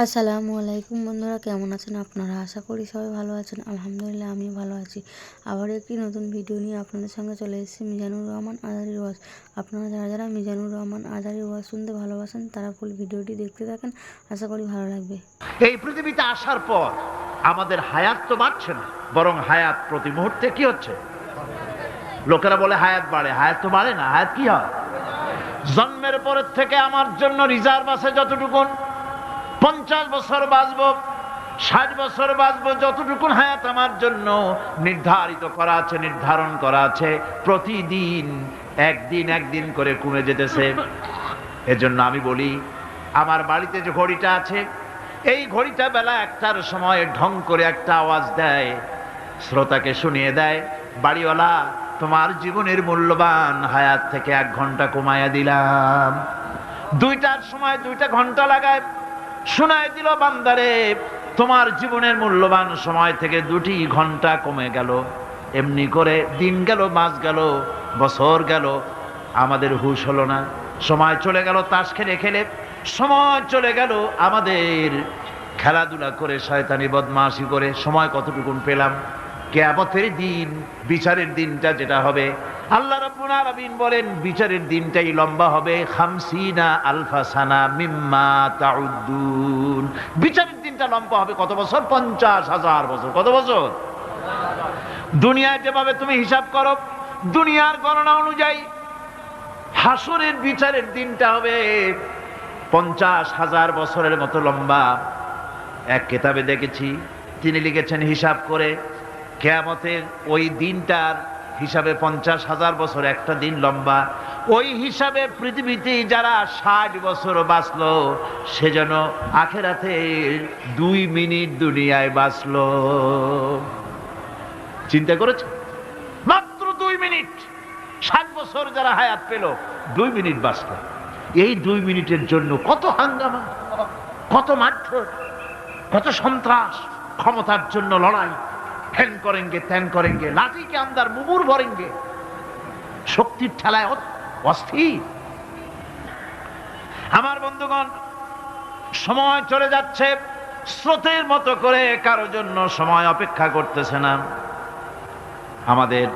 আসসালামু আলাইকুম বন্ধুরা, কেমন আছেন আপনারা? আশা করি সবাই ভালো আছেন। আলহামদুলিল্লাহ আমি ভালো আছি। আবার একটি নতুন ভিডিও নিয়ে আপনাদের সঙ্গে চলে এসেছি মিজানুর রহমান আজারির ওয়াজ। আপনারা যারা মিজানুর রহমান আজারির ওয়াজ শুনতে ভালোবাসেন তারা ফুল ভিডিওটি দেখতে থাকেন, আশা করি ভালো লাগবে। এই পৃথিবীতে আসার পর আমাদের হায়াত তো বাড়ছে না, বরং হায়াত প্রতি মুহূর্তে কি হচ্ছে? লোকেরা বলে হায়াত বাড়ে, হায়াত তো বাড়ে না। হায়াত কি হয়? জন্মের পরের থেকে আমার জন্য রিজার্ভ আছে যতটুকুন, 50 বছর বাঁচবো, 60 বছর বাঁচবো, যতটুকুন হায়াত আমার জন্য নির্ধারিত করা আছে, নির্ধারণ করা আছে, প্রতিদিন একদিন একদিন করে কমে যেতেছে। এজন্য আমি বলি, আমার বাড়িতে যে ঘড়িটা আছে, এই ঘড়িটা বেলা 1টার সময় ঢং করে একটা আওয়াজ দেয়, শ্রোতাকে শুনিয়ে দেয়, বাড়িওয়ালা তোমার জীবনের মূল্যবান হায়াত থেকে 1 ঘন্টা কমায়া দিলাম। 2টার সময় 2টা ঘন্টা লাগায় শোনায় দিল, বান্দারে তোমার জীবনের মূল্যবান সময় থেকে 2টি ঘন্টা কমে গেল। এমনি করে দিন গেল, মাস গেল, বছর গেল, আমাদের হুঁশ হলো না। সময় চলে গেল তাস খেলে খেলে, সময় চলে গেল আমাদের খেলাধুলা করে, শয়তানি বদমাশি করে। সময় কতটুকুন পেলাম? কিয়ামতের দিন, বিচারের দিনটা যেটা হবে, আল্লাহ রাব্বুল আলামিন বলেন বিচারের দিনটাই লম্বা হবে 50 আলফা সানা মিম্মা তাউদ্দুন। বিচারের দিনটা লম্বা হবে কত বছর? 50,000 বছর। কত বছর? দুনিয়ায় যেভাবে তুমি হিসাব করো, দুনিয়ার গণনা অনুযায়ী হাসরের বিচারের দিনটা হবে 50,000 বছরের মতো লম্বা। এক কিতাবে দেখেছি, তিনি লিখেছেন হিসাব করে, কিয়ামতের ওই দিনটার হিসাবে 50,000 বছর একটা দিন লম্বা। ওই হিসাবে পৃথিবীতে যারা 60 বছর বাঁচলো, সেজন্য আখেরাতে 2 মিনিট দুনিয়ায় বাঁচলো। চিন্তা করেছ? মাত্র 2 মিনিট। 60 বছর যারা হায়াত পেল, 2 মিনিট বাঁচলো। এই 2 মিনিটের জন্য কত হাঙ্গামা, কত মারধর, কত সন্ত্রাস, ক্ষমতার জন্য লড়াই, হ্যান করেঙ্গে ত্যান করেঙ্গে, লাঠিকে আন্দার মুগুর ভরেঙ্গে, শক্তির ঠেলায় অস্থির। আমার বন্ধুগণ, সময় চলে যাচ্ছে স্রোতের মতো করে, কারো জন্য সময় অপেক্ষা করতেছে না। আমাদের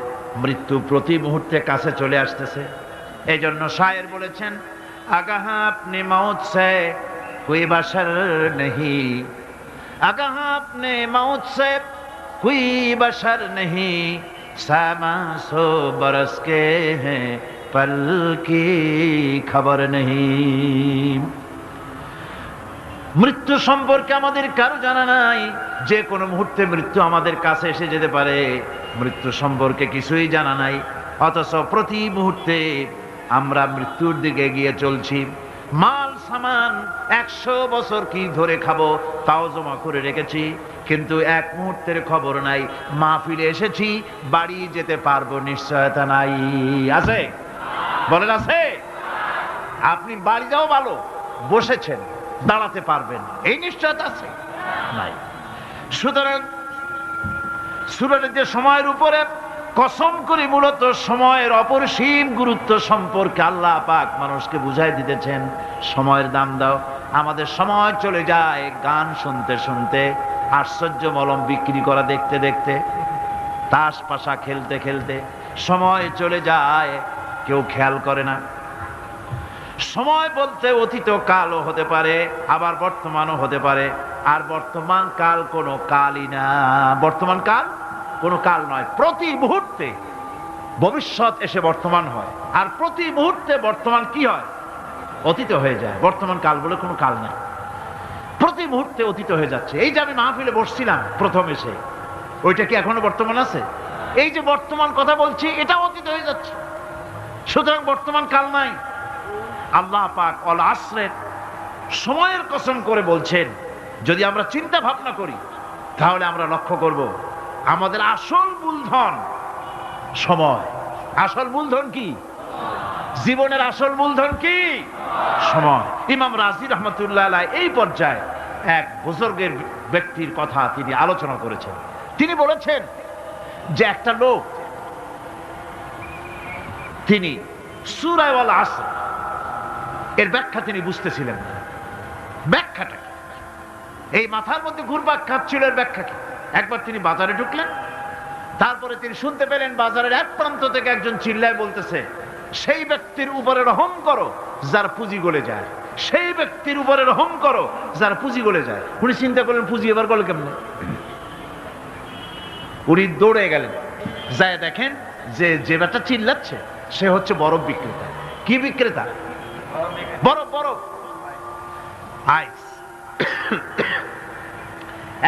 মৃত্যু প্রতি মুহূর্তে কাছে চলে আসতেছে। এই জন্য শায়ের বলেছেন, আগাহা আপনি মৌত সে কোই বাশার নেহি, আগাহা আপনি মৌত সে कोई बशर नहीं, सामा सो बरस के हैं पल की खबर नहीं। মৃত্যু সম্পর্কে আমাদের কারো জানা নাই। যে কোনো মুহূর্তে মৃত্যু আমাদের কাছে এসে যেতে পারে, মৃত্যু সম্পর্কে কিছুই জানা নাই। অথচ প্রতি মুহূর্তে আমরা মৃত্যুর দিকে এগিয়ে চলছি। মাল সামান 100 বছর কি ধরে খাবো তাও জমা করে রেখেছি, কিন্তু এক মুহূর্তের খবর নাই। মাহফিলে এসেছি, বাড়ি যেতে পারবো নিশ্চয়তা নাই। আছে? বলেন আছে? আপনি বাড়ি যাও ভালো, বসেছেন, দাঁড়াতে পারবেন, এই নিশ্চয়তা আছে? নাই। সুতরাং সূরাটিতে যে সময়ের উপরে কসম করে মূলত সময়ের অপরিসীম গুরুত্ব সম্পর্কে আল্লাহ পাক মানুষকে বুঝাই দিতেছেন। সময়ের দাম দাও। আমাদের সময় চলে যায় গান শুনতে শুনতে, আশ্চর্য মলম বিক্রি করা দেখতে দেখতে, তাস পাশা খেলতে খেলতে সময় চলে যায়, কেউ খেয়াল করে না। সময় বলতে অতীত কালও হতে পারে, আবার বর্তমানও হতে পারে। আর বর্তমান কাল কোনো কালই না। বর্তমান কাল কোনো কাল নয়। প্রতি মুহূর্তে ভবিষ্যৎ এসে বর্তমান হয়, আর প্রতি মুহূর্তে বর্তমান কি হয়? অতীত হয়ে যায়। বর্তমান কাল বলে কোনো কাল নাই। প্রতি মুহূর্তে অতীত হয়ে যাচ্ছে। এই যে আমি মাহফিলে বসছিলাম প্রথম এসে, ওইটা কি এখনো বর্তমান আছে? এই যে বর্তমান কথা বলছি, এটা অতীত হয়ে যাচ্ছে। সুতরাং বর্তমান কাল নাই। আল্লাহ পাক অল আসরের সময়ের কসম করে বলছেন। যদি আমরা চিন্তা ভাবনা করি, তাহলে আমরা লক্ষ্য করব আমাদের আসল মূলধন সময়। আসল মূলধন কি? জীবনের আসল মূলধন কি? সময়। ইমাম রাজি রহমতুল্লাহ আলাইহি এই পর্যায়ে এক বুজুর্গের ব্যক্তির কথা তিনি আলোচনা করেছেন। তিনি বলেছেন যে একটা লোক, তিনি সূরা আল আসর এর ব্যাখ্যা তিনি বুঝতেছিলেন না। ব্যাখ্যাটা এই মাথার মধ্যে ঘুরপাক খাচ্ছিল এর ব্যাখ্যা কি? একবার তিনি বাজারে ঢুকলেন, তারপরে তিনি শুনতে পেলেন বাজারের এক প্রান্ত থেকে একজন চিল্লায় বলতেছে, সেই ব্যক্তির উপরে রহম করো যার পুঁজি গলে যায়, সেই ব্যক্তির উপরে রহম করো যার পুঁজি গলে যায়। উনি চিন্তা করলেন পুঁজি এবার গলে কেমনে? উনি দৌড়ে গেলেন, যায় দেখেন যে ব্যাটা চিল্লাচ্ছে সে হচ্ছে বরফ বিক্রেতা। কি বিক্রেতা? বরফ, বরফ, আইস।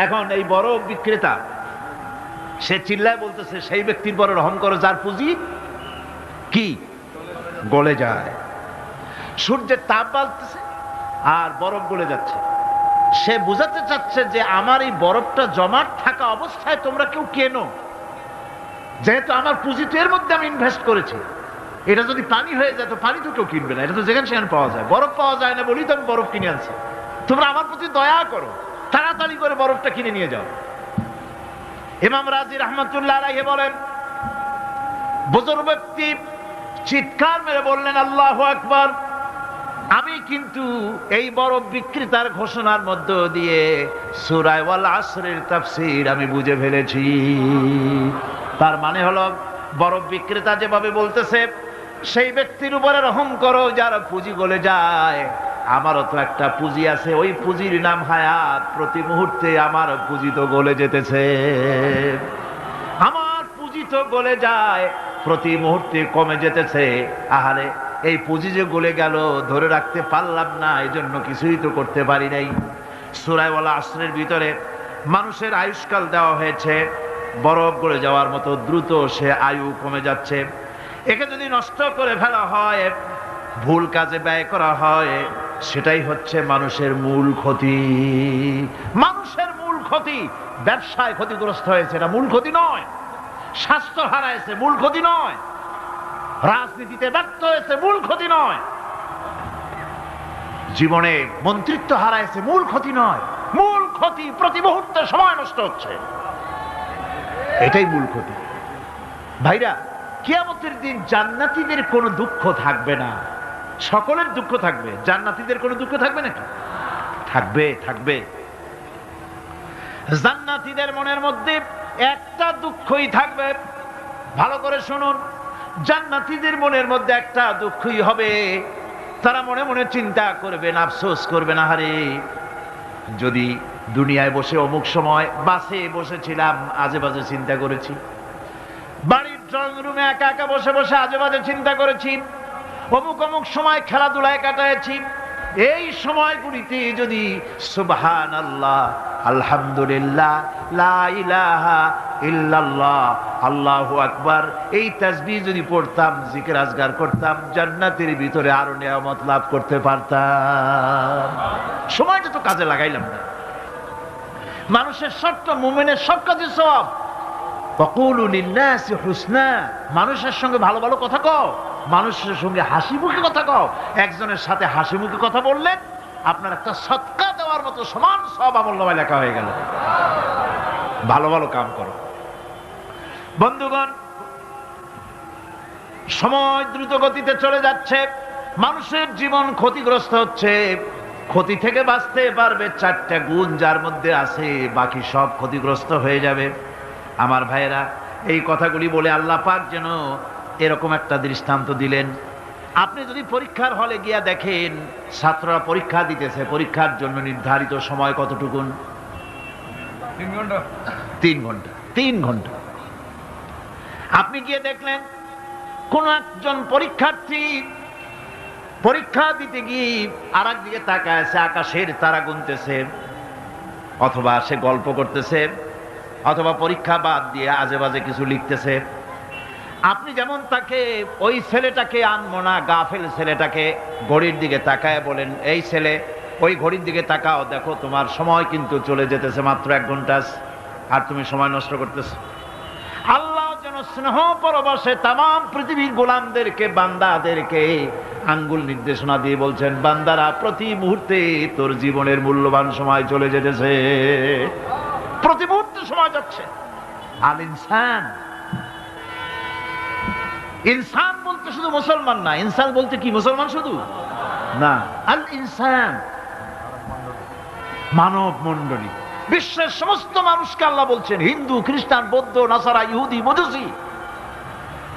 এখন এই বরফ বিক্রেতা সে চিল্লায় বলতেছে, সেই ব্যক্তির পরে রহম করো যার পুঁজি কি গলে যায়। সূর্যের তাপ বাড়তেছে আর বরফ গলে যাচ্ছে। সে বুঝাতে চাচ্ছে যে আমার এই বরফটা জমাট থাকা অবস্থায় তোমরা কেউ কেনো, যেহেতু আমার পুঁজি তো এর মধ্যে আমি ইনভেস্ট করেছি। এটা যদি পানি হয়ে যায় তো পানি তো কেউ কিনবে না, এটা তো যেখানে সেখানে পাওয়া যায়। বরফ পাওয়া যায় না বলেই তো আমি বরফ কিনে আনছি। তোমরা আমার প্রতি দয়া করো, তাড়াতাড়ি করে বরফটা কিনে নিয়ে যাও। ইমাম রাজি রহমতুল্লাহ আলাইহি বলেন, বুজুর্গ ব্যক্তি চিৎকার মেরে বললেন, আল্লাহু আকবার, আমি কিন্তু এই বরফ বিক্রেতার ঘোষণার মধ্য দিয়ে সূরা ওয়াল আসরের তাফসীর আমি বুঝে ফেলেছি। তার মানে হলো বরফ বিক্রেতা যেভাবে বলতেছে সেই ব্যক্তির উপরে রহম করো যার পুঁজি গলে যায়, আমারও তো একটা পুঁজি আছে, ওই পুঁজির নাম হায়াত। প্রতি মুহূর্তে আমার পুঁজি তো গলে যেতেছে, আমার পুঁজি তো গলে যায়, প্রতি মুহূর্তে কমে যেতেছে। আহারে এই পুঁজি যে গলে গেল ধরে রাখতে পারলাম না, এই জন্য কিছুই তো করতে পারি নাই। সূরা ওয়াল আসরের ভিতরে মানুষের আয়ুষ্কাল দেওয়া হয়েছে বরফ গলে যাওয়ার মতো দ্রুত সে আয়ু কমে যাচ্ছে। একে যদি নষ্ট করে ফেলা হয়, ভুল কাজে ব্যয় করা হয়, সেটাই হচ্ছে মানুষের মূল ক্ষতি। মানুষের মূল ক্ষতি। ব্যবসায় ক্ষতিগ্রস্ত হয়েছে, এটা মূল ক্ষতি নয়। স্বাস্থ্য হারাইছে, মূল ক্ষতি নয়। রাজনীতিতে ব্যর্থ হয়েছে, মূল ক্ষতি নয়। জীবনে মন্ত্রিত্ব হারাইছে, মূল ক্ষতি নয়। মূল ক্ষতি প্রতি মুহূর্তে সময় নষ্ট হচ্ছে, এটাই মূল ক্ষতি। ভাইরা, কিয়ামতের দিন জান্নাতীদের কোনো দুঃখ থাকবে না, সকলের দুঃখ থাকবে। জান্নাতীদের কোনো দুঃখ থাকবে নাকি? থাকবে, থাকবে। জান্নাতীদের মনের মধ্যে একটা দুঃখই থাকবে। ভালো করে শুনুন, জান্নাতীদের মনের মধ্যে একটা দুঃখই হবে। তারা মনে মনে চিন্তা করবেন, আফসোস করবেন, আহারে যদি দুনিয়ায় বসে অমুক সময় বাসে বসেছিলাম, আজে বাজে চিন্তা করেছি, বাড়ির ড্রয়িং রুমে একা একা বসে বসে আজে বাজে চিন্তা করেছি, অমুক অমুক সময় খেলাধুলায় কাটাইছি। এই সময়গুলিতে যদি সুবহানাল্লাহ, আলহামদুলিল্লাহ, লা ইলাহা ইল্লাল্লাহ, আল্লাহু আকবার, এই তাসবিহ যদি পড়তাম, জিকির আজগার করতাম, জান্নাতের ভিতরে আরো নিয়ামত লাভ করতে পারতাম। সময়টা তো কাজে লাগাইলাম না। মানুষের শর্ত, মুমিনের সব কাজে সওয়াব। ওয়াকুলু লিন্নাসি হুসনা, মানুষের সঙ্গে ভালো ভালো কথা কও, মানুষের সঙ্গে হাসি মুখে কথা কও। একজনের সাথে হাসি মুখে কথা বললেন, আপনার একটা সদকা দেওয়ার মতো সমান সওয়াব আমলনামায় লেখা হয়ে গেল। ভালো ভালো কাম করো। বন্ধুগণ, সময় দ্রুত গতিতে চলে যাচ্ছে, মানুষের জীবন ক্ষতিগ্রস্ত হচ্ছে। ক্ষতি থেকে বাঁচতে পারবে চারটা গুণ যার মধ্যে আছে, বাকি সব ক্ষতিগ্রস্ত হয়ে যাবে। আমার ভাইয়েরা, এই কথাগুলি বলে আল্লাহ পাক যেন এরকম একটা দৃষ্টান্ত দিলেন। আপনি যদি পরীক্ষার হলে গিয়া দেখেন ছাত্ররা পরীক্ষা দিতেছে, পরীক্ষার জন্য নির্ধারিত সময় কতটুকুন? 3 ঘন্টা। 3 ঘন্টা, 3 ঘন্টা। আপনি গিয়ে দেখলেন কোন একজন পরীক্ষার্থী পরীক্ষা দিতে গিয়ে আর একদিকে তাকায় আছে, আকাশের তারা গুনতেছে, অথবা সে গল্প করতেছে, অথবা পরীক্ষা বাদ দিয়ে আজে বাজে কিছু লিখতেছে। আপনি যেমন তাকে, ওই ছেলেটাকে আনবো না, গাফেল ছেলেটাকে ঘড়ির দিকে তাকায় বলেন, এই ছেলে ওই ঘড়ির দিকে তাকাও, দেখো তোমার সময় কিন্তু চলে যেতেছে মাত্র 1 ঘন্টা, আর তুমি সময় নষ্ট করতেছো। আল্লাহ যেন স্নেহ পরবশে তামাম পৃথিবীর গোলামদেরকে, বান্দাদেরকে আঙ্গুল নির্দেশনা দিয়ে বলছেন, বান্দারা প্রতি মুহূর্তে তোর জীবনের মূল্যবান সময় চলে যেতেছে, প্রতি মুহূর্তে সময় যাচ্ছে। আল ইনসান, ইনসান বলতে শুধু মুসলমান না, ইনসান বলতে কি মুসলমান শুধু না, আল ইনসান মানব মণ্ডলী, বিশ্বের সমস্ত মানুষকে আল্লাহ বলছেন, হিন্দু, খ্রিস্টান, বৌদ্ধ, নাসারা, ইহুদি, মজুসি,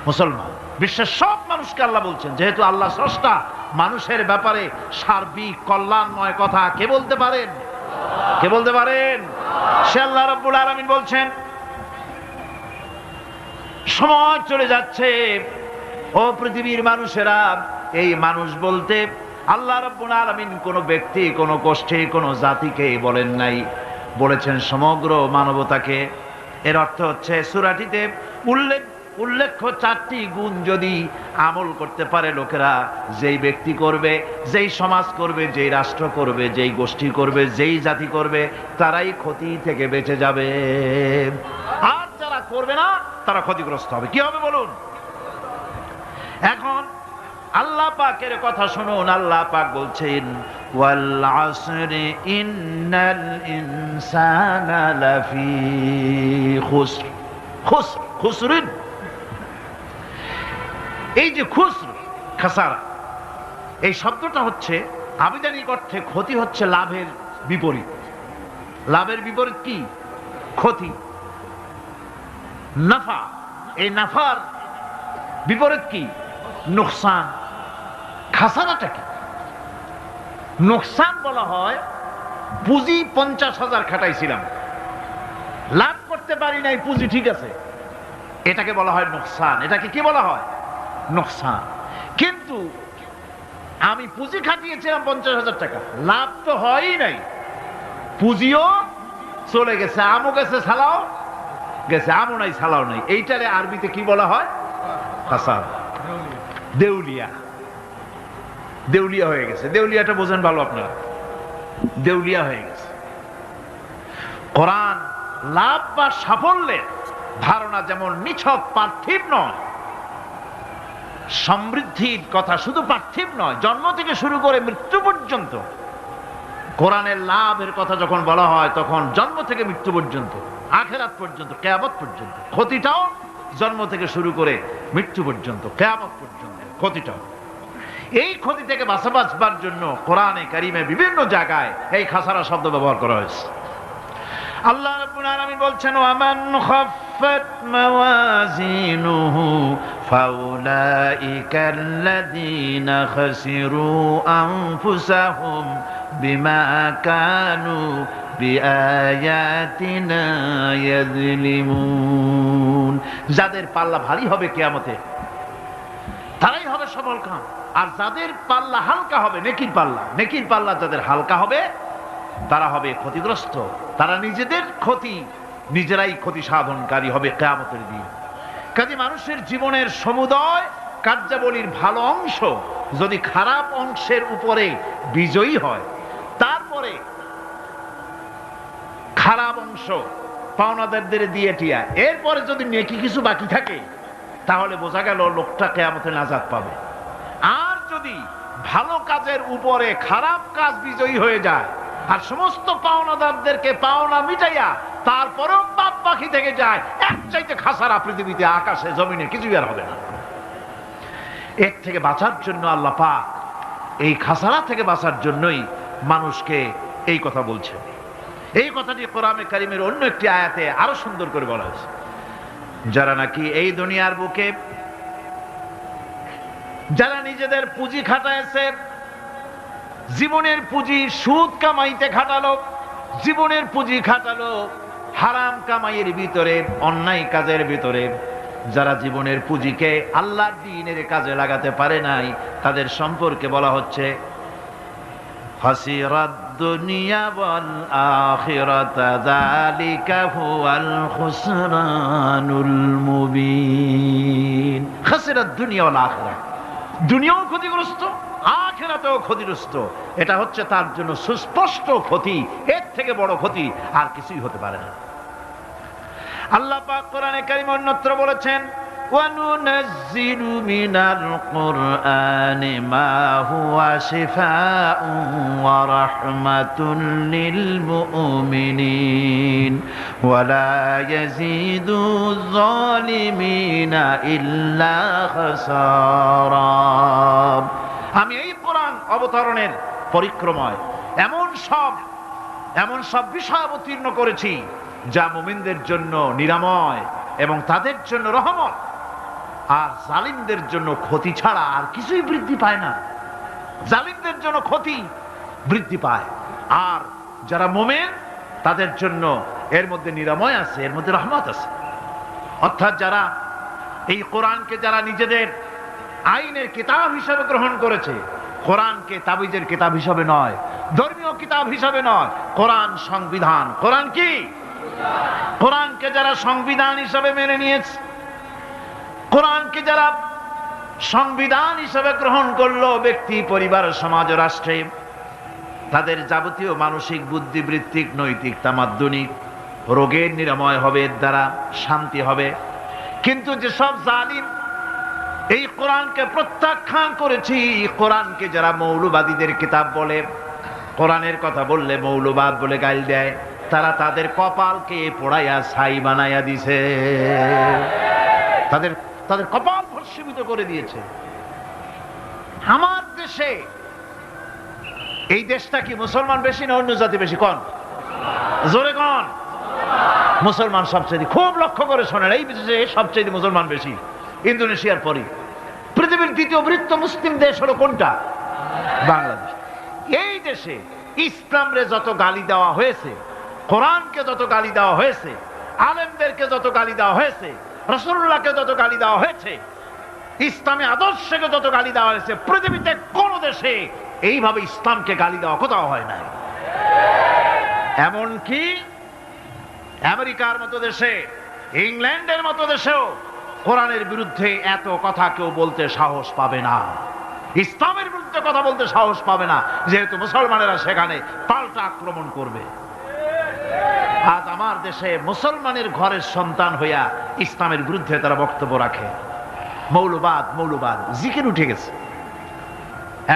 মুসলমান, বিশ্বের সব মানুষকে আল্লাহ বলছেন, যেহেতু আল্লাহ স্রষ্টা, মানুষের ব্যাপারে সার্বিক কল্যাণময় কথা কে বলতে পারেন? কে বলতে পারেন? সে আল্লাহ রাব্বুল আলামিন বলছেন, সময় চলে যাচ্ছে ও পৃথিবীর মানুষেরা, এই মানুষ বলতে আল্লাহ রাব্বুল আলামিন কোন ব্যক্তি, কোন গোষ্ঠী, কোন জাতিকে বলেন নাই, বলেছেন সমগ্র মানবতাকে। এর অর্থ হচ্ছে সূরাটিতে উল্লেখ্য 4টি গুণ যদি আমল করতে পারে লোকেরা, যেই ব্যক্তি করবে, যেই সমাজ করবে, যেই রাষ্ট্র করবে, যেই গোষ্ঠী করবে, যেই জাতি করবে, তারাই ক্ষতি থেকে বেঁচে যাবে। আর যারা করবে না তারা ক্ষতিগ্রস্ত হবে। কি হবে বলুন? এখন আল্লাহ পাকের কথা শুনুন। আল্লাহ পাক বলছেন, ওয়াল আসরি ইন্নাল ইনসানা লাফি খুসর। খুসর, খুসরিন, এই যে খুসর, খাসারা, এই শব্দটা হচ্ছে আবিধানিক অর্থে ক্ষতি হচ্ছে লাভের বিপরীত। লাভের বিপরীত কি? ক্ষতি। নাফা, এই নাফার বিপরীত কি? নোকসান। খাসারাটা কি? নোকসান বলা হয় পুঁজি 50,000 খাটাইছিলাম, লাভ করতে পারি নাই, পুঁজি ঠিক আছে, এটাকে বলা হয় নোকসান। এটাকে কি বলা হয়? নোকসান। কিন্তু আমি পুঁজি খাটিয়েছিলাম 50,000 টাকা, লাভ তো হয়ই নাই, পুঁজিও চলে গেছে, আমও গেছে, ছালাও গেছে, আমও নাই, ছালাও নাই। এইটারে আরবিতে কি বলা হয়? খাসার, দেউলিয়া। দেউলিয়া হয়ে গেছে। দেউলিয়াটা বোঝেন ভালো আপনারা, দেউলিয়া হয়ে গেছে। কোরআন লাভ বা সাফল্যের ধারণা যেমন নিছক পার্থিব নয়, সমৃদ্ধির কথা শুধু পার্থিব নয়, জন্ম থেকে শুরু করে মৃত্যু পর্যন্ত কোরআনের লাভের কথা যখন বলা হয়, তখন জন্ম থেকে মৃত্যু পর্যন্ত, আখিরাত পর্যন্ত, কিয়ামত পর্যন্ত। ক্ষতিটাও জন্ম থেকে শুরু করে মৃত্যু পর্যন্ত, কিয়ামত পর্যন্ত ক্ষতিটাও। এই ক্ষতি থেকে বাঁচবার জন্য কোরআনে কারিমে বিভিন্ন জায়গায় এই খাসারা শব্দ ব্যবহার করা হয়েছে। আল্লাহ রাব্বুল আলামিন বলছেন, ওয়ামান খাফফাত মাওয়াজিনুহু ফাউলাইকাল্লাযীনা খাসিরু আনফুসাহুম বিমা কানু বিআয়াতিনা ইয়াযলিমুন। যাদের পাল্লা ভারী হবে কিয়ামতে, তারাই হবে সফলকাম। আর যাদের পাল্লা হালকা হবে, নেকির পাল্লা, নেকির পাল্লা যাদের হালকা হবে, তারা হবে ক্ষতিগ্রস্ত। তারা নিজেদের ক্ষতি নিজেরাই ক্ষতি সাধনকারী হবে কিয়ামতের দিন। কাজে মানুষের জীবনের সমুদয় কার্যাবলীর ভালো অংশ যদি খারাপ অংশের উপরে বিজয়ী হয়, তারপরে খারাপ অংশ পাওনাদারদের দিয়ে টিয়া, এরপরে যদি নেকি কিছু বাকি থাকে, তাহলে বোঝা গেল লোকটা কিয়ামতে নাজাত পাবে। আর যদি ভালো কাজের উপরে খারাপ কাজ বিজয়ী হয়ে যায়, আর সমস্ত পাওনাদারদেরকে পাওনা মিটাইয়া তারপরেও পাপ বাকি থেকে যায়, এক চাইতে খাসারা পৃথিবীতে, আকাশে, জমিনে কিছুই আর হবে না। এর থেকে বাঁচার জন্য আল্লাহ পাক, এই খাসারা থেকে বাঁচার জন্যই মানুষকে এই কথা বলছেন। এই কথাটি কোরআনে কারিমের অন্য একটি আয়াতে আরো সুন্দর করে বলা হয়েছে। যারা নাকি এই দুনিয়ার বুকে, যারা নিজেদের পুঁজি খাটাইছে, জীবনের পুঁজি সুদ কামাইতে খাটালো, জীবনের পুঁজি খাটালো হারাম কামাইয়ের ভিতরে, অন্যায় কাজের ভিতরে, যারা জীবনের পুঁজিকে আল্লাহর দ্বীনের কাজে লাগাতে পারে নাই, তাদের সম্পর্কে বলা হচ্ছে খাসিরাদ দুনিয়া ওয়াল আখিরাতা যালিকা হুয়াল খুসরানুল মুবিন। খাসিরাদ দুনিয়া ওয়াল আখিরা, দুনিয়াও ক্ষতিগ্রস্ত, আখিরাতেও ক্ষতিগ্রস্ত। এটা হচ্ছে তার জন্য সুস্পষ্ট ক্ষতি। এর থেকে বড় ক্ষতি আর কিছুই হতে পারে না। আল্লাহ পাক কোরআনে কারীমে অন্যত্র বলেছেন, وَنُنَزِّلُ مِنَ الْقُرْآنِ مَا هُوَ شِفَاءٌ وَرَحْمَةٌ لِّلْمُؤْمِنِينَ وَلَا يَزِيدُ الظَّالِمِينَ إِلَّا خَسَارًا। আমি এই কোরআন অবতরণের পরিক্রমায় এমন সব বিষয় অবতীর্ণ করেছি যা মুমিনদের জন্য নিরাময় এবং তাদের জন্য রহমত, আর জালিমদের জন্য ক্ষতি ছাড়া আর কিছুই বৃদ্ধি পায় না। জালিমদের জন্য ক্ষতি বৃদ্ধি পায়, আর যারা মুমিন তাদের জন্য এর মধ্যে নিরাময় আছে, এর মধ্যে রহমত আছে। অর্থাৎ যারা এই কোরআনকে যারা নিজেদের আইনের কিতাব হিসাবে গ্রহণ করেছে, কোরআনকে তাবিজের কিতাব হিসাবে নয়, ধর্মীয় কিতাব হিসাবে নয়, কোরআন সংবিধান। কোরআন কি? কোরআনকে যারা সংবিধান হিসাবে মেনে নিয়েছে, কোরআনকে যারা সংবিধান হিসাবে গ্রহণ করলো, ব্যক্তি, পরিবার, সমাজ, রাষ্ট্রে তাদের যাবতীয় মানসিক, বুদ্ধিবৃত্তিক, নৈতিক, তামাদ্দুনিক রোগের নিরাময় হবে, এর দ্বারা শান্তি হবে। কিন্তু যেসব জালিম এই কোরআনকে প্রত্যাখ্যান করেছি, কোরআনকে যারা মৌলবাদীদের কিতাব বলে, কোরআনের কথা বললে মৌলবাদ বলে গাল দেয়, তারা তাদের কপালকে পোড়াইয়া ছাই বানাইয়া দিছে, তাদের তাদের কপাল ভস্মীভূত করে দিয়েছে। আমার দেশে, এই দেশটা কি মুসলমান বেশি না অন্য জাতি বেশি? কোন? জোরে কোন? মুসলমান সবচেয়ে। খুব লক্ষ্য করে শোনেন, এই দেশে সবচেয়ে মুসলমান বেশি, ইন্দোনেশিয়ার পরে। পৃথিবীর দ্বিতীয় বৃহত্তম মুসলিম দেশ হলো কোনটা? বাংলাদেশ। এই দেশে ইসলামরে যত গালি দেওয়া হয়েছে, কোরআনকে যত গালি দেওয়া হয়েছে, আলেমদেরকে যত গালি দেওয়া হয়েছে, রাসূলুল্লাহকে যত গালি দেওয়া হয়েছে, ইসলামী আদর্শকে যত গালি দেওয়া হয়েছে, পৃথিবীতে কোন দেশে এইভাবে ইসলামকে গালি দেওয়া কোথাও হয় নাই। এমনকি আমেরিকার মতো দেশে, ইংল্যান্ডের মতো দেশেও কোরআনের বিরুদ্ধে এত কথা কেউ বলতে সাহস পাবে না, ইসলামের বিরুদ্ধে কথা বলতে সাহস পাবে না, যেহেতু মুসলমানেরা সেখানে পাল্টা আক্রমণ করবে। আজ আমার দেশে মুসলমানের ঘরের সন্তান হইয়া ইসলামের বিরুদ্ধে তারা বক্তব্য রাখে। মৌলবাদ, মৌলবাদ জিকির উঠে গেছে।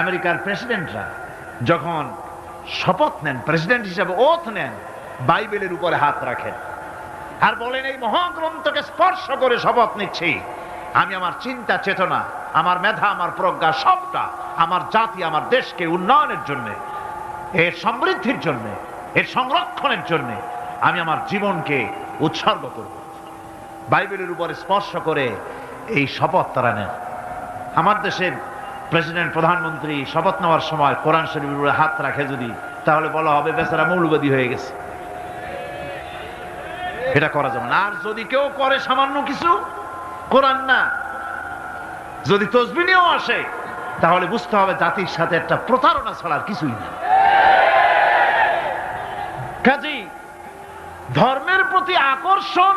আমেরিকার প্রেসিডেন্টরা যখন শপথ নেন, প্রেসিডেন্ট হিসেবে ওথ নেন, বাইবেলের উপরে হাত রাখেন আর বলেন, এই মহাগ্রন্থকে স্পর্শ করে শপথ নিচ্ছি, আমি আমার চিন্তা চেতনা, আমার মেধা, আমার প্রজ্ঞা সবটা আমার জাতি, আমার দেশকে উন্নয়নের জন্য, এর সমৃদ্ধির জন্য, এর সংরক্ষণের জন্য আমি আমার জীবনকে উৎসর্গ করব। বাইবেলের উপরে স্পর্শ করে এই শপথ তারা নেন। আমার দেশের প্রেসিডেন্ট, প্রধানমন্ত্রী শপথ নেওয়ার সময় কোরআন শরীফের উপরে হাত রাখে যদি, তাহলে বলা হবে বেচারা মৌলবাদী হয়ে গেছে। এটা করা যাবে না। আর যদি কেউ করে সামান্য কিছু, কোরআন না, যদি তসবিহ নিয়েও আসে, তাহলে বুঝতে হবে জাতির সাথে একটা প্রতারণা ছাড়া আর কিছুই না। কাজেই ধর্মের প্রতি আকর্ষণ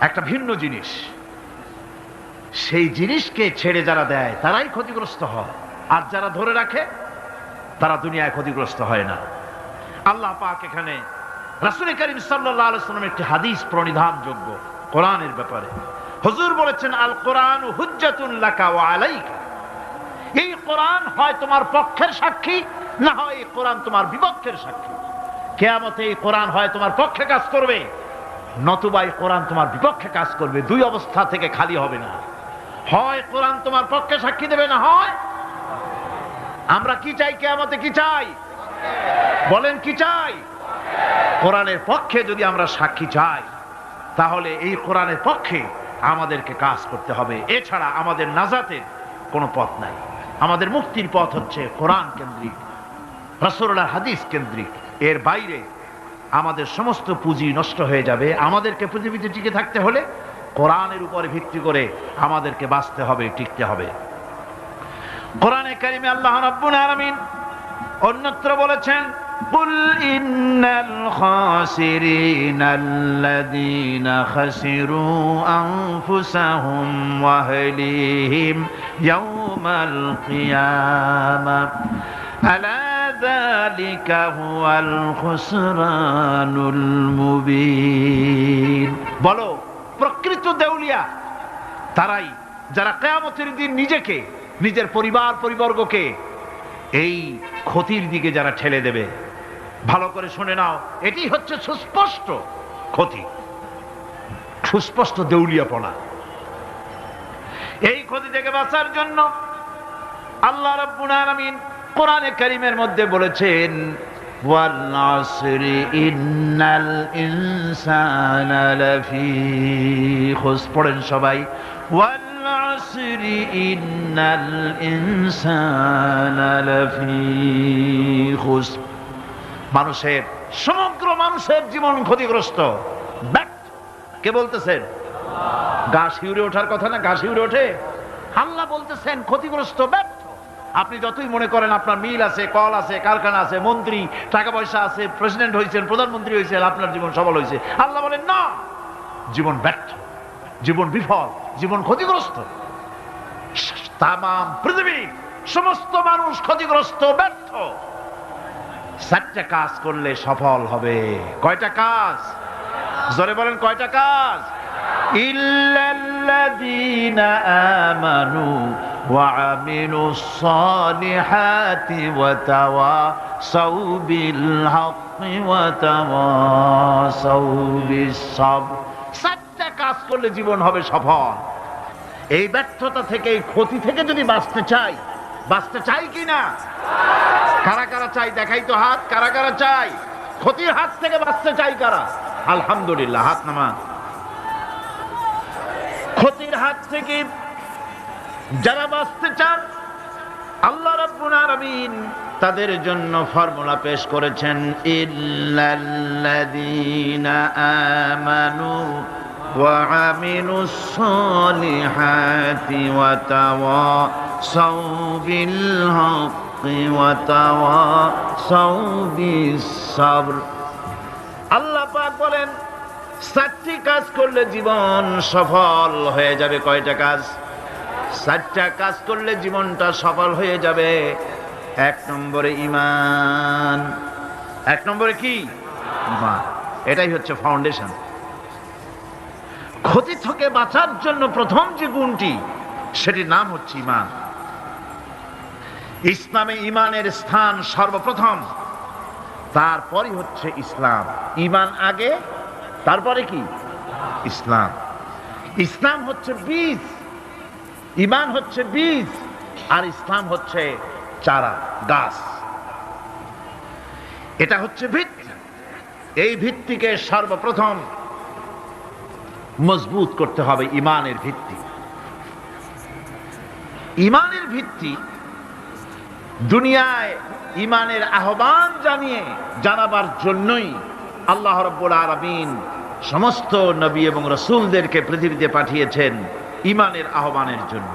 একটা ভিন্ন জিনিস, সেই জিনিসকে ছেড়ে যারা দেয় তারাই ক্ষতিগ্রস্ত হয়, আর যারা ধরে রাখে তারা দুনিয়ায় ক্ষতিগ্রস্ত হয় না। আল্লাহ পাক এখানে রাসূল করিম সাল্লাল্লাহু আলাইহি ওয়াসাল্লামের একটি হাদিস প্রণিধানযোগ্য কোরআনের ব্যাপারে। হুজুর বলেছেন, আল কোরআনু হুজ্জাতুন লাকা ওয়া আলাইকা। এই কোরআন হয় তোমার পক্ষের সাক্ষী, না হয় এই কোরআন তোমার বিপক্ষের সাক্ষী। কিয়ামতে এই কোরআন হয় তোমার পক্ষে কাজ করবে, নতুবা এই কোরআন তোমার বিপক্ষে কাজ করবে। দুই অবস্থা থেকে খালি হবে না। হয় কোরআন তোমার পক্ষে সাক্ষী দেবে, না হয় আমরা কি চাই? কিয়ামতে কি চাই? বলেন কি চাই? কোরআনের পক্ষে যদি আমরা সাক্ষী চাই, তাহলে এই কোরআনের পক্ষে আমাদেরকে কাজ করতে হবে। এছাড়া আমাদের নাজাতের কোনো পথ নাই। আমাদের মুক্তির পথ হচ্ছে কোরআন কেন্দ্রিক, রাসূলুল্লাহর হাদিস কেন্দ্রিক। এর বাইরে আমাদের সমস্ত পুঁজি নষ্ট হয়ে যাবে। আমাদেরকে পৃথিবীতে টিকে থাকতে হলে কোরআনের উপরে ভিত্তি করে আমাদেরকে বাঁচতে হবে, টিকতে হবে। কোরআনে কারিমে আল্লাহ রাব্বুল আলামিন অন্যত্র বলেছেন, কুল ইন্নাল খাসিরিনাল্লাযীনা খাসিরু আনফুসাহুম ওয়া আহলিহিম ইয়াওমাল কিয়ামাহ আলা যালিকা হুয়াল খুসরানুল মুবিন। বলো, প্রকৃত দেউলিয়া তারাই যারা কিয়ামতের দিন নিজেকে, নিজের পরিবার পরিবর্গকে এই ক্ষতির দিকে যারা ঠেলে দেবে। ভালো করে শুনে নাও, এটি হচ্ছে সুস্পষ্ট ক্ষতি, সুস্পষ্ট দেউলিয়াপনা। এই ক্ষতি থেকে বাঁচার জন্য আল্লাহ রাব্বুল আলামিন কোরআনে কারীমের মধ্যে বলেছেন, ওয়াল আসরি ইন্নাল ইনসানা লাফি খুসর। পড়েন সবাই, ওয়াল আসরি ইন্নাল ইনসানা লাফি খুসর। মানুষের, সমগ্র মানুষের জীবন ক্ষতিগ্রস্ত, ব্যর্থ। কে বলতেছেন? গা শিউরে ওঠার কথা না, গা শিউরে ওঠে। আল্লাহ বলতেছেন ক্ষতিগ্রস্ত, ব্যর্থ। আপনি যতই মনে করেন আপনার মিল আছে, কল আছে, কারখানা আছে, মন্ত্রী, টাকা পয়সা আছে, প্রেসিডেন্ট হয়েছেন, প্রধানমন্ত্রী হয়েছেন, আপনার জীবন সফল হয়েছে, আল্লাহ বলেন না, জীবন ব্যর্থ, জীবন বিফল, জীবন ক্ষতিগ্রস্ত। তামাম পৃথিবী, সমস্ত মানুষ ক্ষতিগ্রস্ত, ব্যর্থ। 4টা কাজ করলে সফল হবে। কয়টা কাজ? জোরে বলেন, কয়টা কাজ? ইল্লাল্লাযীনা আমানু ওয়া আমিলুস সালিহাতি ওয়া তাওয়াসাউ বিল হাক্কি ওয়া তাওয়াসাউ বিস সাবর। 4টা কাজ করলে জীবন হবে সফল। এই ব্যর্থতা থেকে, এই ক্ষতি থেকে যদি বাঁচতে চাই কি না? কারা কারা চাই? দেখাই তো হাত। কারা কারা চাই? ক্ষতির হাত থেকে বাঁচতে চাই কারা? আলহামদুলিল্লাহ, হাত নামান। ক্ষতির হাত থেকে যারা বাঁচতে চান, আল্লাহ রাব্বুল আলামিন তাদের জন্য ফর্মুলা পেশ করেছেন, ইল্লাল্লাযীনা আমানু ওয়া আমিলুস সালিহাতি ওয়া তাওয়াসাউ বিল হাক্কি ওয়া তাওয়াসাউ বিস সাবর। আল্লাহ পাক বলেন 4টি কাজ করলে জীবন সফল হয়ে যাবে। কয়টা কাজ? 4টা কাজ করলে জীবনটা সফল হয়ে যাবে। 1 নম্বরে ঈমান। 1 নম্বরে কি? ঈমান। এটাই হচ্ছে ফাউন্ডেশন। ক্ষতি থেকে বাঁচার জন্য প্রথম যে গুণটি, সেটির নাম হচ্ছে ঈমান। ইসলামে ঈমানের স্থান সর্বপ্রথম, তারপরই হচ্ছে ইসলাম। ঈমান আগে, তারপরে কি? ইসলাম। ইসলাম হচ্ছে বীজ, ঈমান হচ্ছে বীজ, আর ইসলাম হচ্ছে চারা, গাছ। এটা হচ্ছে ভিত্তি। এই ভিত্তিকে সর্বপ্রথম মজবুত করতে হবে। ঈমানের ভিত্তি, ঈমানের ভিত্তি দুনিয়ায় ঈমানের আহ্বান জানাবার জন্যই আল্লাহ রাব্বুল আলামিন সমস্ত নবী এবং রাসূলদেরকে পৃথিবীতে পাঠিয়েছেন ঈমানের আহ্বানের জন্য।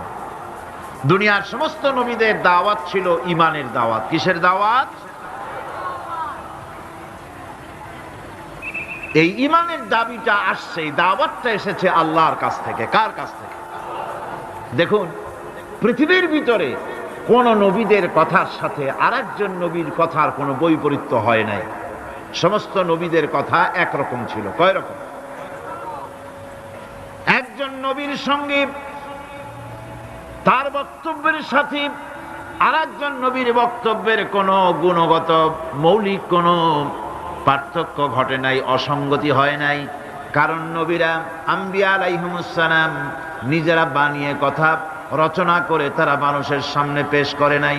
দুনিয়ার সমস্ত নবীদের দাওয়াত ছিল ঈমানের দাওয়াত। কিসের দাওয়াত? এই ঈমানের দাবিটা আসছে, এই দাওয়াতটা এসেছে আল্লাহর কাছ থেকে। কার কাছ থেকে? দেখুন, পৃথিবীর ভিতরে কোন নবীদের কথার সাথে আরেকজন নবীর কথার কোনো বৈপরীত্য হয় নাই। সমস্ত নবীদের কথা একরকম ছিল। কয় রকম? একজন নবীর সঙ্গে তার বক্তব্যের সাথে আরেকজন নবীর বক্তব্যের কোনো গুণগত মৌলিক কোনো পার্থক্য ঘটে নাই, অসঙ্গতি হয় নাই। কারণ নবীরা, আম্বিয়া আলাইহিমুস সালাম, নিজেরা বানিয়ে কথা রচনা করে তারা মানুষের সামনে পেশ করে নাই।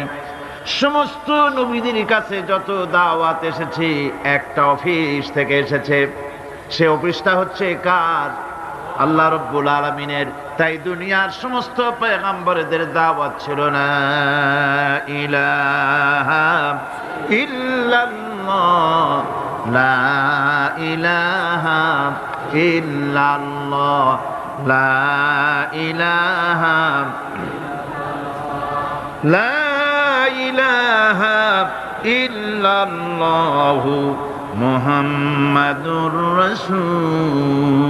সমস্ত নবীদের কাছে যত দাওয়াত এসেছে, একটা অফিস থেকে এসেছে। সে অফিসটা হচ্ছে কার? আল্লাহ রাব্বুল আলামিনের। তাই দুনিয়ার সমস্ত পয়গম্বরদের দাওয়াত ছিল লা ইলাহা ইল্লাল্লাহ, লা ইলাহা ইল্লাল্লাহ, লা ইলাহা, লা ইলাহা ইল্লাল্লাহু মুহাম্মাদুর রাসূলুল্লাহ।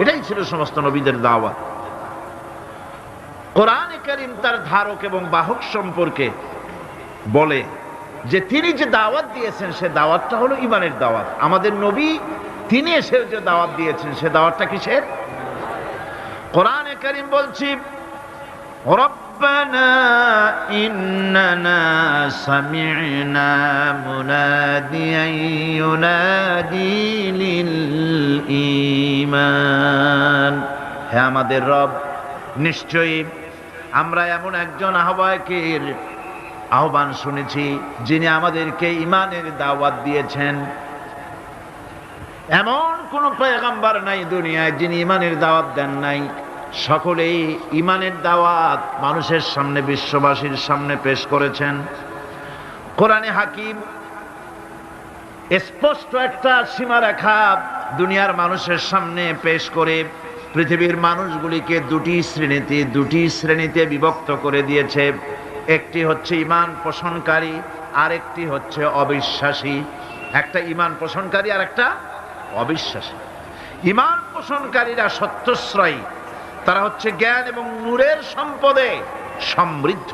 এটাই ছিল সমস্ত নবীদের দাওয়াত। কোরআনে কারীম তার ধারক এবং বাহক সম্পর্কে বলে যে তিনি যে দাওয়াত দিয়েছেন সে দাওয়াতটা হলো ঈমানের দাওয়াত। আমাদের নবী তিনি এসে যে দাওয়াত দিয়েছেন সে দাওয়াতটা কিসের? কোরআনে কারীম বলছি, রব্বানা ইন্নানা সামি'না মুনাদিয়ান ইউনাদি লিল ঈমান। হে আমাদের রব, নিশ্চয়ই আমরা এমন একজন আহ্বায়কের আহ্বান শুনেছি, যিনি আমাদেরকে ঈমানের দাওয়াত দিয়েছেন। এমন কোন পয়গম্বর নাই দুনিয়ায় যিনি ঈমানের দাওয়াত দেন নাই। সকলেই ঈমানের দাওয়াত মানুষের সামনে, বিশ্ববাসীর সামনে পেশ করেছেন। কোরআনে হাকিম স্পষ্ট একটা সীমারেখা দুনিয়ার মানুষের সামনে পেশ করে পৃথিবীর মানুষগুলিকে দুটি শ্রেণীতে বিভক্ত করে দিয়েছে। একটি হচ্ছে ঈমান পোষণকারী, আরেকটি হচ্ছে অবিশ্বাসী। একটা ঈমান পোষণকারী আর একটা অবিশ্বাসী। ঈমান পোষণকারীরা সত্যশ্রয়ী, তারা হচ্ছে জ্ঞান এবং নূরের সম্পদে সমৃদ্ধ।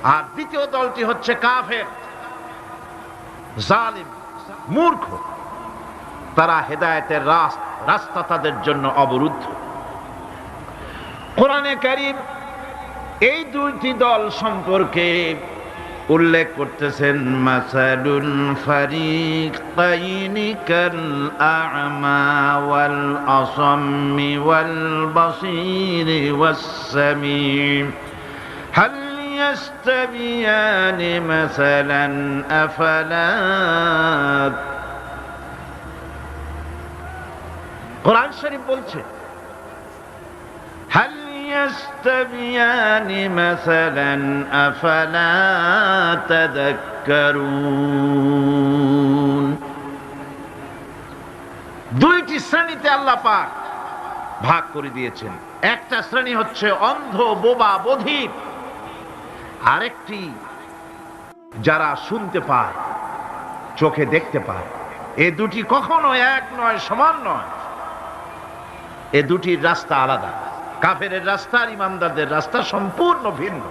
আর দ্বিতীয় দলটি হচ্ছে কাফের, জালিম, মূর্খ। তারা হেদায়েতের রাস্তা তাদের জন্য অবরুদ্ধ। কোরআনে কারীম এই দুইটি দল সম্পর্কে উল্লেখ করতেছেন, মাসালুল ফারিকাইনি কাল আ'মা ওয়াল আসাম্মি ওয়াল বাসীরি ওয়াস সামিম হাল ইয়াস্তাবিয়ানি মাসালান আফালা। কোরআন শরীফ বলছে, হাল ইয়াস্তাবিয়ানি মাসালান আফালা তাযাক্কারুন। দুইটি শ্রেণীতে আল্লাহ পাক ভাগ করে দিয়েছেন। একটা শ্রেণী হচ্ছে অন্ধ, বোবা, বধির। আরেকটি যারা শুনতে পায়, চোখে দেখতে পায়। এ দুটি কখনো এক নয়, সমান নয়। এ দুটির রাস্তা আলাদা। কাফেরের রাস্তা আর ইমানদারদের রাস্তা সম্পূর্ণ ভিন্ন।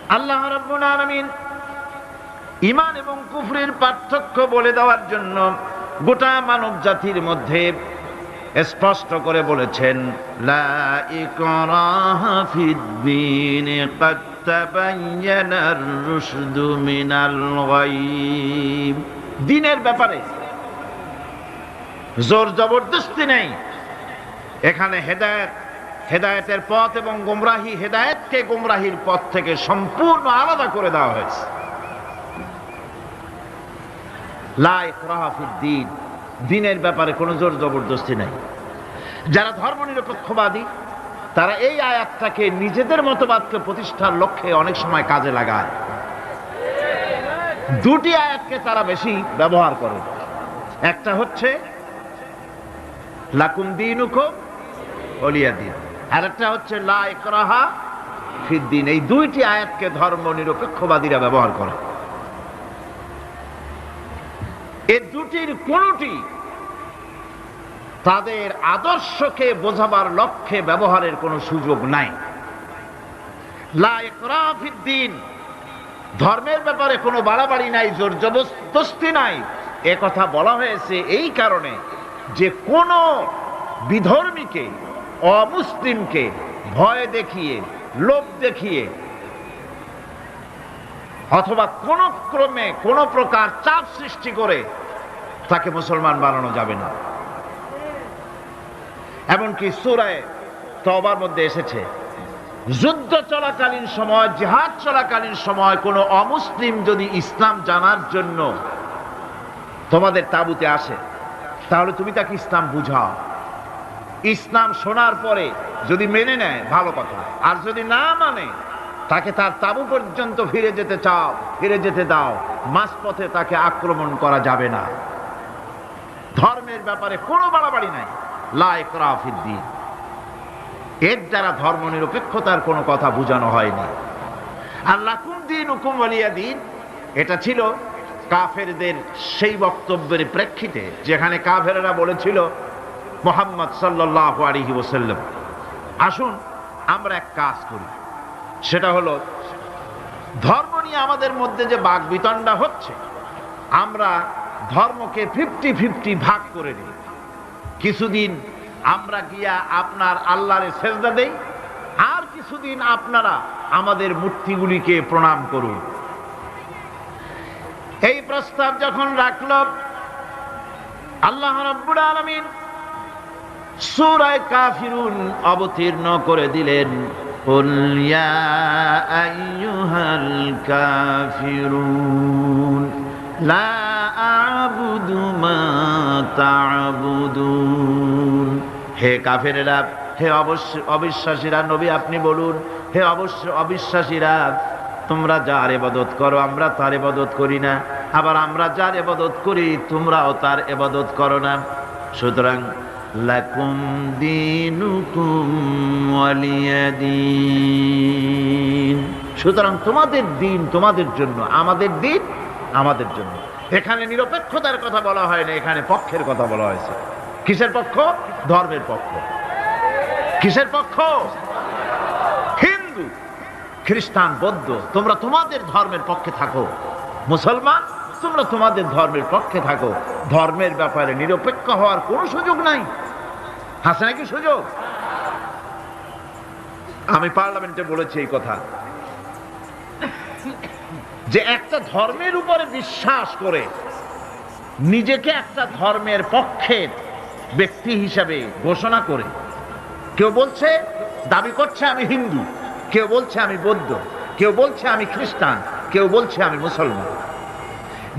আল্লাহ রাব্বুল আলামিন ঈমান এবং কুফরের পার্থক্য বলে দেওয়ার জন্য গোটা মানব জাতির মধ্যে স্পষ্ট করে বলেছেন, লা ইকরাহা ফিদ-দীন ক্বাদ তাবায়্যানার রুশদু মিনাল গায়ব। দ্বীনের ব্যাপারে জোর জবরদস্তি নেই। এখানে হেদায়েতের পথ এবং গোমরাহি, হেদায়েতকে গোমরাহির পথ থেকে সম্পূর্ণ আলাদা করে দেওয়া হয়েছে। লা ইকরাহা ফিদ-দীন, দ্বীনের ব্যাপারে কোনো জোর জবরদস্তি নেই। যারা ধর্মনিরপেক্ষবাদী তারা এই আয়াতটাকে নিজেদের মতবাদকে প্রতিষ্ঠার লক্ষ্যে অনেক সময় কাজে লাগায়। দুটি আয়াতকে তারা বেশি ব্যবহার করে। একটা হচ্ছে লাকুম দীনুকুম ওয়ালিয়া দীন, আর একটা হচ্ছে লা ইকরাহা ফিদ-দীন। এই দুইটি আয়াতকে ধর্মনিরপেক্ষবাদীরা ব্যবহার করে। এই দুটির কোনটি তাদের আদর্শকে বোঝাবার লক্ষ্যে ব্যবহারের কোনো সুযোগ নাই। লা ইকরাহা ফিদ-দীন, ধর্মের ব্যাপারে কোনো বাড়াবাড়ি নাই, জোর জবরদস্তি নাই। এ কথা বলা হয়েছে এই কারণে যে কোন বিধর্মীকে, অমুসলিমকে ভয় দেখিয়ে, লোভ দেখিয়ে অথবা কোন ক্রমে কোন প্রকার চাপ সৃষ্টি করে তাকে মুসলমান বানানো যাবে না। এমনকি সূরা তওবার মধ্যে এসেছে, যুদ্ধ চলাকালীন সময়, জিহাদ চলাকালীন সময় কোন অমুসলিম যদি ইসলাম জানার জন্য তোমাদের তাঁবুতে আসে, তাহলে তুমি তাকে ইসলাম বুঝাও। ইসলাম শোনার পরে যদি মেনে নেয় ভালো কথা, আর যদি না মানে তাকে তার তাঁবু পর্যন্ত ফিরে যেতে দাও। মাঝপথে তাকে আক্রমণ করা যাবে না। ধর্মের ব্যাপারে কোনো বাড়াবাড়ি নাই। লা ইকরাহা ফিদ-দীন, এর দ্বারা ধর্মনিরপেক্ষতার কোনো কথা বোঝানো হয়নি। আর লাকুম দীনুকুম ওয়ালিয়া দীন, এটা ছিল কাফেরদের সেই বক্তব্যের প্রেক্ষিতে যেখানে কাফেররা বলেছিল মুহাম্মদ সাল্লাল্লাহু আলাইহি ওয়াসাল্লাম, আসুন আমরা এক কাজ করি, সেটা হলো ধর্ম নিয়ে আমাদের মধ্যে যে বাকবিতণ্ডা হচ্ছে, আমরা ধর্মকে 50-50 ভাগ করে নিই। কিছুদিন আমরা গিয়া আপনার আল্লাহরে সেজদা দেই, আর কিছুদিন আপনারা আমাদের মূর্তিগুলিকে প্রণাম করুন। এই প্রস্তাব যখন রাখল, আল্লাহ রাব্বুল আলামিন সূরা কাফিরুন অবতীর্ণ করে দিলেন। قل يا أيها الكافرون لا أعبد ما تعبدون হে কাফেরেরা, হে অবিশ্বাসীরা, নবী আপনি বলুন, হে অবিশ্বাসীরা, তোমরা যার ইবাদত করো আমরা তার ইবাদত করি না, আবার আমরা যার ইবাদত করি তোমরাও তার ইবাদত করো না। সুতরাং লাকুম দীনুকুম ওয়ালিয়া দীন, সুতরাং তোমাদের দিন তোমাদের জন্য, আমাদের দিন আমাদের জন্য। এখানে নিরপেক্ষতার কথা বলা হয় না, এখানে পক্ষের কথা বলা হয়েছে। কিসের পক্ষ? ধর্মের পক্ষ। কিসের পক্ষ? হিন্দু, খ্রিস্টান, বৌদ্ধ, তোমরা তোমাদের ধর্মের পক্ষে থাকো। মুসলমান, তোমরা তোমাদের ধর্মের পক্ষে থাকো। ধর্মের ব্যাপারে নিরপেক্ষ হওয়ার কোনো সুযোগ নাই। আছে নাকি সুযোগ? আমি পার্লামেন্টে বলেছি এই কথা, যে একটা ধর্মের উপরে বিশ্বাস করে নিজেকে একটা ধর্মের পক্ষের ব্যক্তি হিসাবে ঘোষণা করে, কেউ বলছে, দাবি করছে আমি হিন্দু, কেউ বলছে আমি বৌদ্ধ, কেউ বলছে আমি খ্রিস্টান, কেউ বলছে আমি মুসলমান,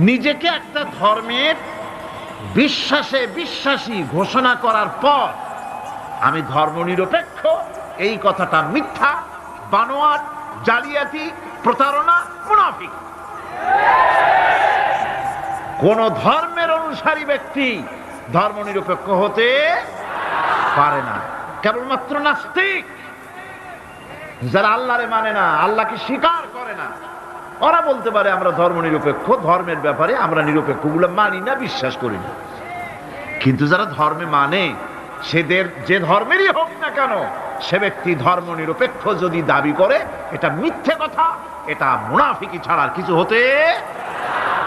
নিজেকে একটা ধর্মের বিশ্বাসী ঘোষণা করার পর আমি ধর্মনিরপেক্ষ, এই কথাটা মিথ্যা, বানোয়াট, জালিয়াতি, প্রতারণা, মুনাফিক। কোন ধর্মের অনুসারী ব্যক্তি ধর্মনিরপেক্ষ হতে পারে না। কেবলমাত্র নাস্তিক, যারা আল্লাহরে মানে না, আল্লাহকে স্বীকার করে না, ওরা বলতে পারে আমরা ধর্মনিরপেক্ষ, ধর্মের ব্যাপারে আমরা নিরপেক্ষ, গুলো মানি না, বিশ্বাস করি না। কিন্তু যারা ধর্মে মানে, সেদের যে ধর্মেরই হোক না কেন, সে ব্যক্তি ধর্মনিরপেক্ষ যদি দাবি করে, এটা মিথ্যে কথা, এটা মুনাফিকি ছাড়া আর কিছু হতে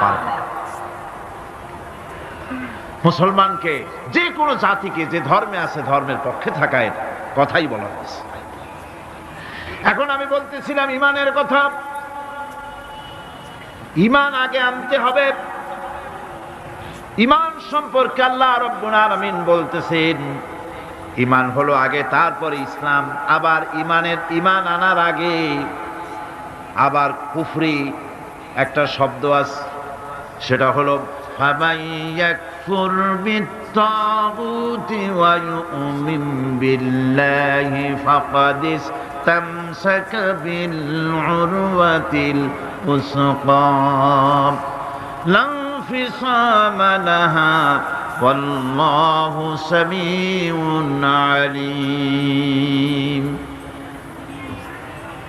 পারে না। মুসলমানকে, যে কোনো জাতিকে যে ধর্মে আছে ধর্মের পক্ষে থাকার কথাই বলা হয়েছে। এখন আমি বলতেছিলাম ইমানের কথা। ইমান আগে আনতে হবে। ইমান সম্পর্কে আল্লাহ রাব্বুল আলামিন বলতেছেন, ইমান হলো আগে, তারপরে ইসলাম। আবার ইমান আনার আগে আবার কুফরি একটা শব্দ আছে, সেটা হলো ফামান ইয়াকফুর বিত্তাগুতি ওয়া ইউমিন বিল্লাহি ফাকাদ ইসতামসাকা বিল উরওয়াতিল উসকা লা ইনফিসামা লাহা ওয়াল্লাহু সামিউন আলীম।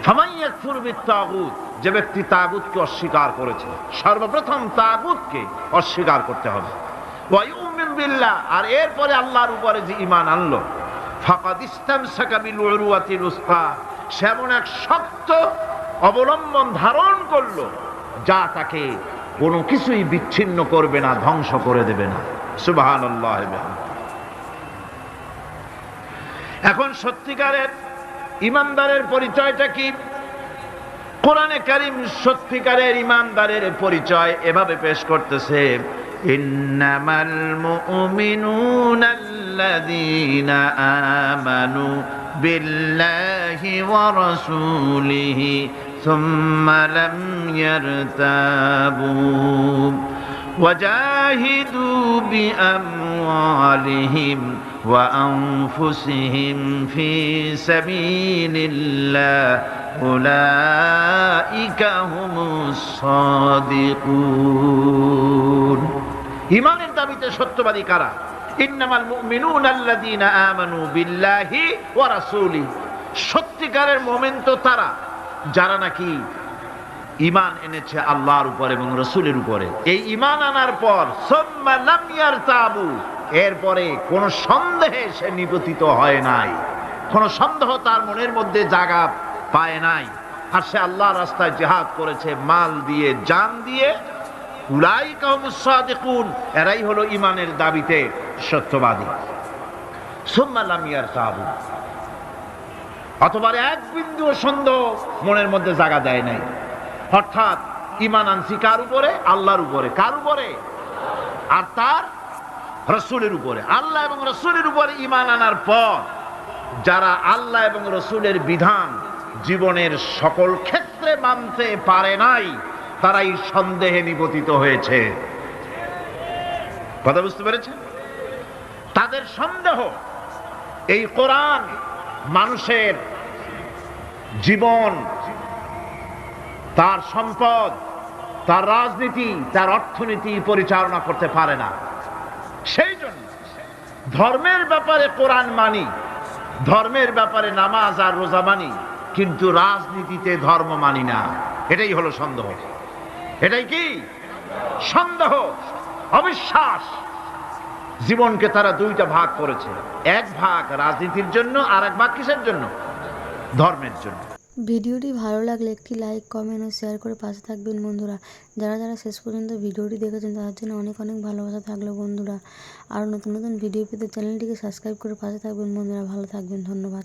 ফামান ইয়াকফুর বিত্তাগুত, যে ব্যক্তি তাগুতকে অস্বীকার করেছে, সর্বপ্রথম তাগুতকে অস্বীকার করতে হবে। ওয়া ইউমিন বিল্লাহ, আর এরপরে আল্লাহর উপরে যে ঈমান আনলো, ফাকাদ ইসতামসাকা বিল উরওয়াতিল উসকা, সে এমন এক শক্ত অবলম্বন ধারণ করলো যা তাকে কোনো কিছুই বিচ্ছিন্ন করবে না, ধ্বংস করে দেবে না। সুবহানাল্লাহ। এখন সত্যিকারের ইমানদারের পরিচয়টা কি? কোরআনে কারীম সত্যিকারের ইমানদারের পরিচয় এভাবে পেশ করতেছে, ইন্নামাল মুমিনুনাল্লাযীনা আমানু বিল্লাহি ওয়া রাসূলিহি সুম্মা লাম ইয়ারতাবু ওয়াজাহিদু বিআমওয়ালিহিম ওয়া আনফুসিহিম ফি সাবিলিল্লাহ উলাইকা হুমুস সাদিকুন। ঈমানের দাবিতে সত্যবাদী কারা? ইন্নামাল মুমিনুনাল্লাযীনা আমানু বিল্লাহি ওয়া রাসূলিহি, সত্যিকারের মুমিন তো তারা যারা নাকি ঈমান এনেছে আল্লাহর উপর এবং রাসূলের উপরে। এই ঈমান আনার পর সুম্মা লাম ইয়ারতাবু, এরপরে কোন সন্দেহে সে নিপতিত হয় নাই, কোন সন্দেহ তার মনের মধ্যে জায়গা পায় নাই, আর সে আল্লাহর রাস্তায় জিহাদ করেছে মাল দিয়ে, জান দিয়ে। উলাইকা হুমুস সাদিকুন, এরাই হলো ঈমানের দাবিতে সত্যবাদী। সুম্মা লাম ইয়ারতাবু, অথবা এক বিন্দু সন্দেহ মনের মধ্যে জায়গা দেয় নাই। অর্থাৎ ঈমান আনছি কার উপরে? আল্লাহর উপরে। কার উপরে? আর তার রাসূলের উপরে। আল্লাহ এবং রাসূলের উপরে ঈমান আনার পর যারা আল্লাহ এবং রাসূলের বিধান জীবনের সকল ক্ষেত্রে মানতে পারে নাই, তারাই সন্দেহে নিপতিত হয়েছে। কথা বুঝতে পেরেছেন? তাদের সন্দেহ এই কোরআন মানুষের জীবন, তার সম্পদ, তার রাজনীতি, তার অর্থনীতি পরিচালনা করতে পারে না। সেই জন্য ধর্মের ব্যাপারে কোরআন মানি, ধর্মের ব্যাপারে নামাজ আর রোজা মানি, কিন্তু রাজনীতিতে ধর্ম মানি না। এটাই হলো সন্দেহ। এটাই কি সন্দেহ, অবিশ্বাস। জীবনকে তারা দুইটা ভাগ করেছে, এক ভাগ রাজনীতির জন্য, আর এক ভাগ কিসের জন্য? ধর্মের জন্য। ভিডিওটি ভালো লাগলে একটি লাইক, কমেন্ট ও শেয়ার করে পাশে থাকবেন বন্ধুরা। যারা যারা শেষ পর্যন্ত ভিডিওটি দেখেছেন তাদের জন্য অনেক অনেক ভালোবাসা থাকলো বন্ধুরা। আর নতুন নতুন ভিডিও পেতে চ্যানেলটিকে সাবস্ক্রাইব করে পাশে থাকবেন বন্ধুরা। ভালো থাকবেন, ধন্যবাদ।